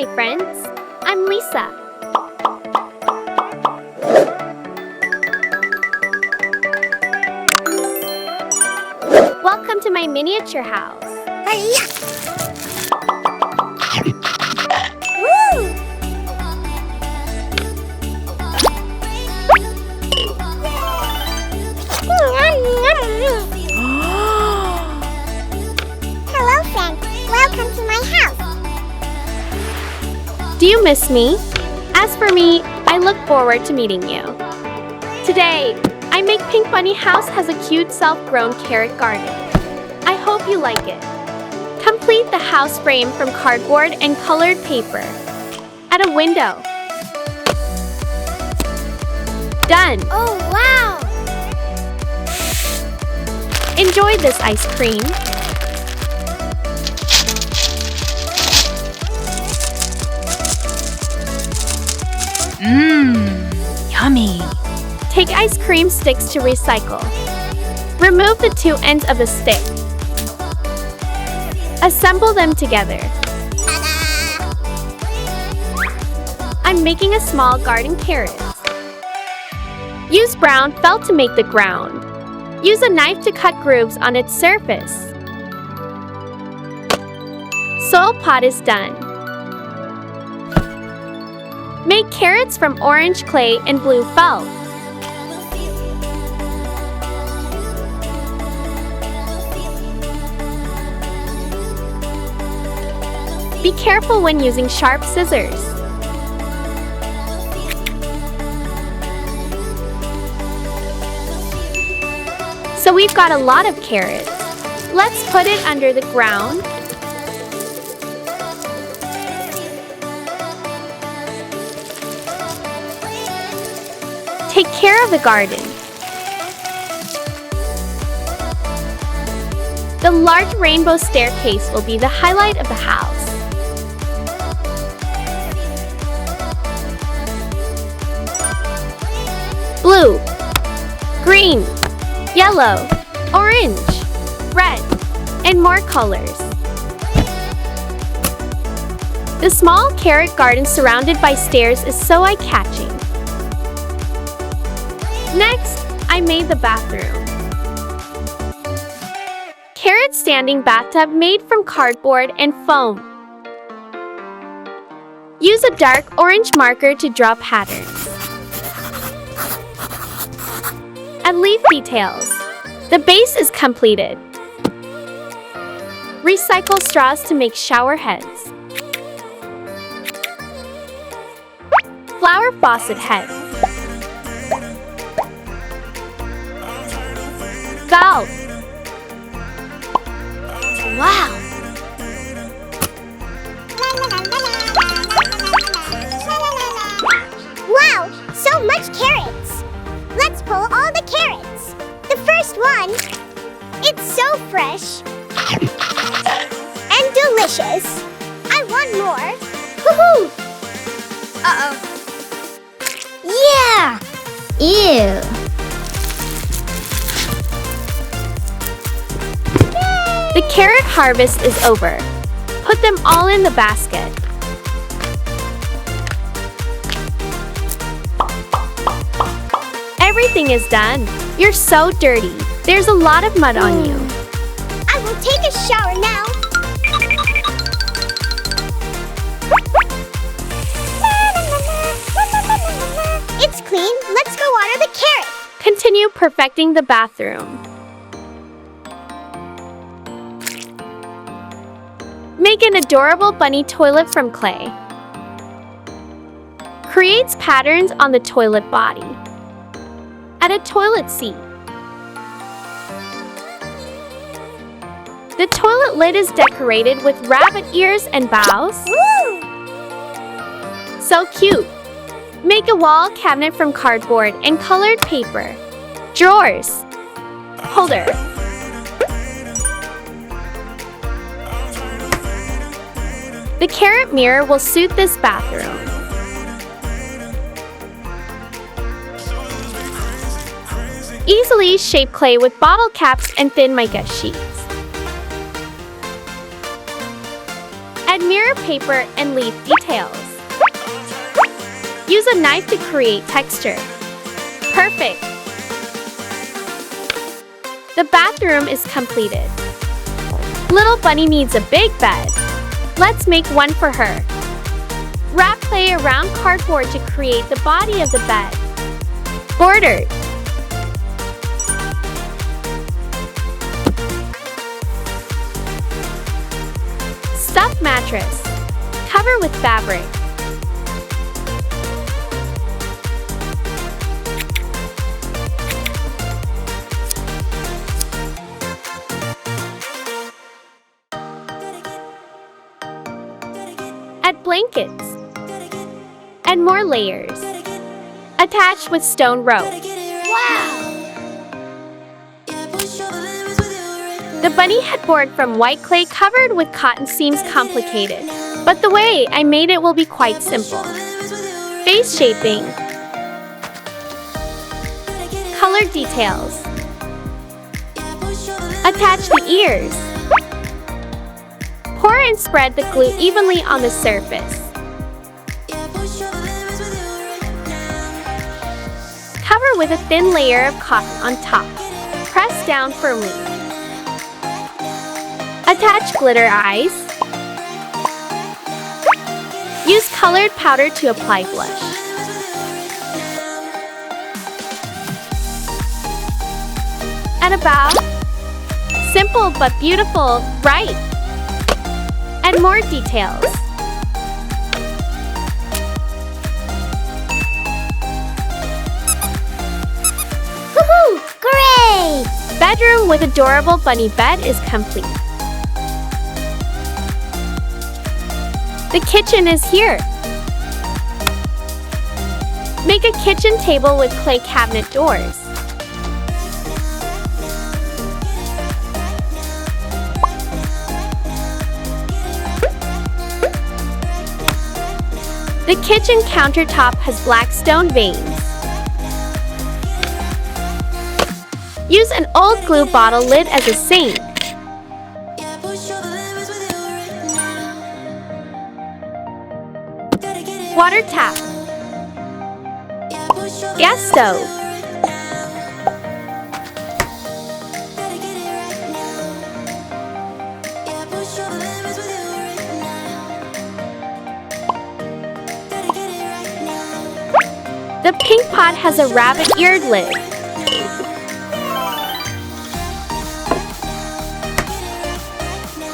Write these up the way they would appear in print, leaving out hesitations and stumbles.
my friends. I'm Lisa. Welcome to my miniature house. Woo! Hello, friend. Welcome to my house. Do you miss me? As for me, I look forward to meeting you. Today, I make Pink Bunny House has a cute self-grown carrot garden. I hope you like it. Complete the house frame from cardboard and colored paper. Add a window. Done. Oh, wow! Enjoy this ice cream. Yummy. Take ice cream sticks to recycle. Remove the two ends of the stick. Assemble them together. Ta-da! I'm making a small garden carrot. Use brown felt to make the ground. Use a knife to cut grooves on its surface. Soil pot is done. Make carrots from orange clay and blue felt. Be careful when using sharp scissors. So we've got a lot of carrots. Let's put it under the ground. Take care of the garden. The large rainbow staircase will be the highlight of the house. Blue, green, yellow, orange, red, and more colors. The small carrot garden surrounded by stairs is so eye-catching. Next, I made the bathroom. Carrot standing bathtub made from cardboard and foam. Use a dark orange marker to draw patterns. Add leaf details. The base is completed. Recycle straws to make shower heads. Flower faucet head. Valve. Wow! Wow, so much carrots! Let's pull all the carrots. The first one, it's so fresh and delicious. I want more. Woohoo! Uh-oh. Yeah! Ew. The carrot harvest is over. Put them all in the basket. Everything is done. You're so dirty. There's a lot of mud on you. I will take a shower now. It's clean. Let's go water the carrot. Continue perfecting the bathroom. Make an adorable bunny toilet from clay. Creates patterns on the toilet body. Add a toilet seat. The toilet lid is decorated with rabbit ears and bows. Woo! So cute! Make a wall cabinet from cardboard and colored paper. Drawers. Holder. The carrot mirror will suit this bathroom. Easily shape clay with bottle caps and thin mica sheets. Add Mirror paper and leaf details. Use a knife to create texture. Perfect! The bathroom is completed. Little bunny needs a big bed. Let's make one for her. Wrap clay around cardboard to create the body of the bed. Bordered. Stuffed mattress. Cover with fabric. Add blankets. And more layers. Attach with stone rope. Wow! The bunny headboard from white clay covered with cotton seems complicated, but the way I made it will be quite simple. Face shaping. Color details. Attach the ears. Pour and spread the glue evenly on the surface. Cover with a thin layer of cotton on top. Press down firmly. Attach glitter eyes. Use colored powder to apply blush. Add a bow. Simple but beautiful, right? And more details. Woohoo! Great! Bedroom with adorable bunny bed is complete. The kitchen is here. Make a kitchen table with clay cabinet doors. The kitchen countertop has black stone veins. Use an old glue bottle lid as a sink. Water tap. Gas stove. The pink pot has a rabbit-eared lid.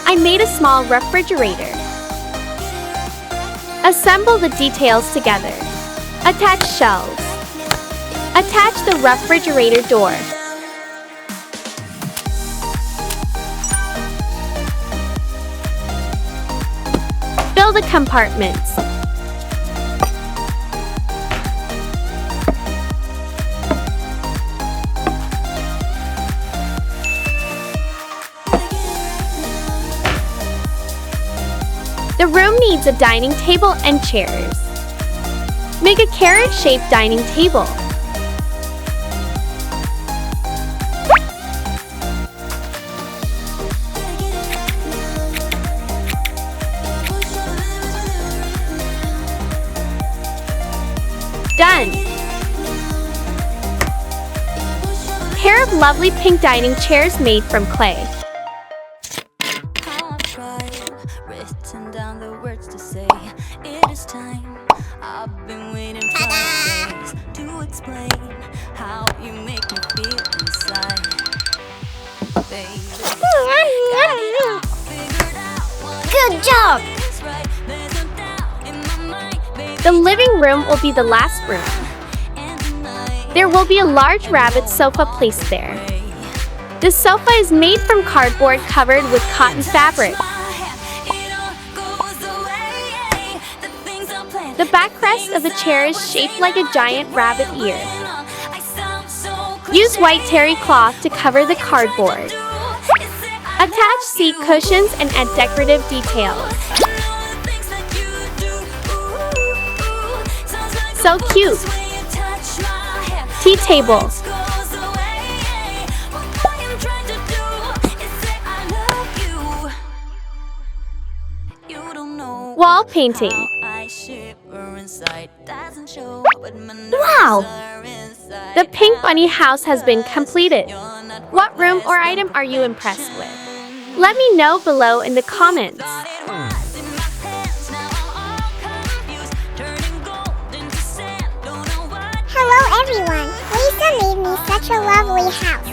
I made a small refrigerator. Assemble the details together. Attach shelves. Attach the refrigerator door. Fill the compartments. The room needs a dining table and chairs. Make a carrot-shaped dining table. Done! Pair of lovely pink dining chairs made from clay. Written down the words to say it is time. I've been waiting for days to explain how you make me feel inside, baby. Good job! The living room will be the last room. There will be a large rabbit sofa placed there. The sofa is made from cardboard covered with cotton fabric. The backrest of the chair is shaped like a giant rabbit ear. Use white terry cloth to cover the cardboard. Attach seat cushions and add decorative details. So cute! Tea table. You don't know Wall painting. Wow! The pink bunny house has been completed. What room or item are you impressed with? Let me know below in the comments. Hello everyone! Lisa made me such a lovely house.